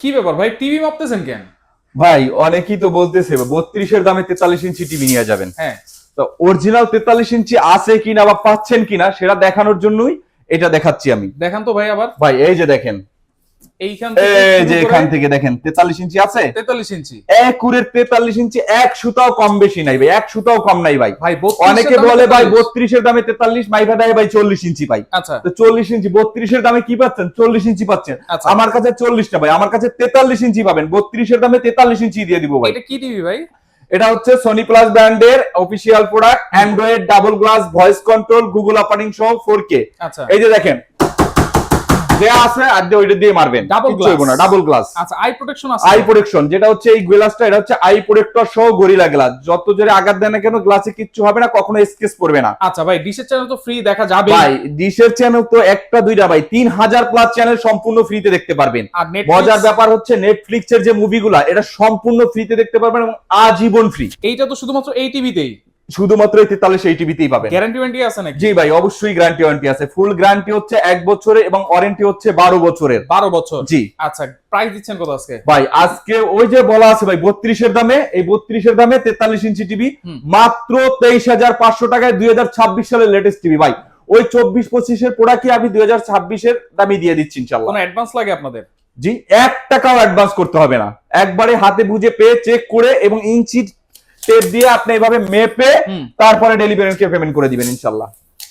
কি ব্যাপার ভাই, টিভি মাপতেছেন কেন? ভাই অনেকেই তো বলতেছে 32-এর দামে 43 ইঞ্চি টিভি নিয়ে যাবেন। হ্যাঁ, তো অরিজিনাল 43 ইঞ্চি আছে কিনা বা পাচ্ছেন কিনা সেটা দেখানোর জন্যই এটা দেখাচ্ছি আমি। দেখান তো ভাই আবার। ভাই এই যে দেখেন, এইখান থেকে এই শুরু যে করে এখান থেকে দেখেন 43 ইঞ্চি আছে, 43 ইঞ্চি। একুরের 43 ইঞ্চি, এক সুতাও কম বেশি নাই ভাই, এক সুতাও কম নাই ভাই। ভাই 32 অনেকে এর দামে বলে ভাই 43? 32-এর দামে 43, মাইফা দেয় ভাই 40 ইঞ্চি পাই। আচ্ছা তো 40 ইঞ্চি 32-এর দামে কি পাচ্ছেন? 40 ইঞ্চি পাচ্ছেন। আচ্ছা। আমার কাছে 40 না ভাই, আমার কাছে 43 ইঞ্চি পাবেন। 32-এর দামে 43 ইঞ্চি দিয়ে দিব ভাই। এটা কি টিভি ভাই? এটা হচ্ছে সনি প্লাস ব্র্যান্ডের official product, Android double glass, voice control, Google operating সহ 4K। আচ্ছা এই যে দেখেন যে আছে আর ওইটা দিয়ে মারবেন, ডাবল কিচ্ছু হইবো না। ডাবল গ্লাস, আচ্ছা, আই প্রোটেকশন আছে? আই প্রোটেকশন, যেটা হচ্ছে এই গ্লাসটা, এটা হচ্ছে আই প্রোটেক্টর সহ গরিলা গ্লাস। যত জোরে আঘাত দেয় না কেন গ্লাসে কিচ্ছু হবে না, কখনো স্কেচ পড়বে না। আচ্ছা ভাই, ডিশের চ্যানেল তো ফ্রি দেখা যাবে ভাই ডিশের চ্যানেল তো একটা দুইটা ভাই, 3000 প্লাস চ্যানেল সম্পূর্ণ ফ্রিতে দেখতে পারবেন। আর Netflix? মজার ব্যাপার হচ্ছে নেটফ্লিক্স এর যে মুভিগুলা এটা সম্পূর্ণ ফ্রিতে দেখতে পারবেন এবং আজীবন ফ্রি। এইটা তো শুধুমাত্র এই টিভিতেই। শুধুমাত্র এই 43 এই টিভিতেই পাবেন। গ্যারান্টি ওয়ারেন্টি আছে নাকি? জি ভাই, অবশ্যই গ্যারান্টি ওয়ারেন্টি আছে। ফুল গ্যারান্টি হচ্ছে 1 বছরের এবং ওয়ারেন্টি হচ্ছে 12 বছরের। 12 বছর? জি। আচ্ছা, প্রাইস দিচ্ছেন কত আজকে? ভাই আজকে ওই যে বলা আছে ভাই 32-এর দামে, এই 32-এর দামে 43 ইঞ্চি টিভি মাত্র 23,500 টাকায় 2026 সালের লেটেস্ট টিভি ভাই। ওই 24-25-এর প্রোডাক্টই আমি 2026-এর দামে দিয়ে দিচ্ছি ইনশাআল্লাহ। কোনো অ্যাডভান্স লাগে আপনাদের? জি, 1 টাকাও অ্যাডভান্স করতে হবে না, একবারে হাতে বুঝে পেয়ে চেক করে এবং ইঞ্চি টেপ দিয়ে আপনি এইভাবে মেপে তারপরে ডেলিভারিকে পেমেন্ট করে দিবেন ইনশাআল্লাহ।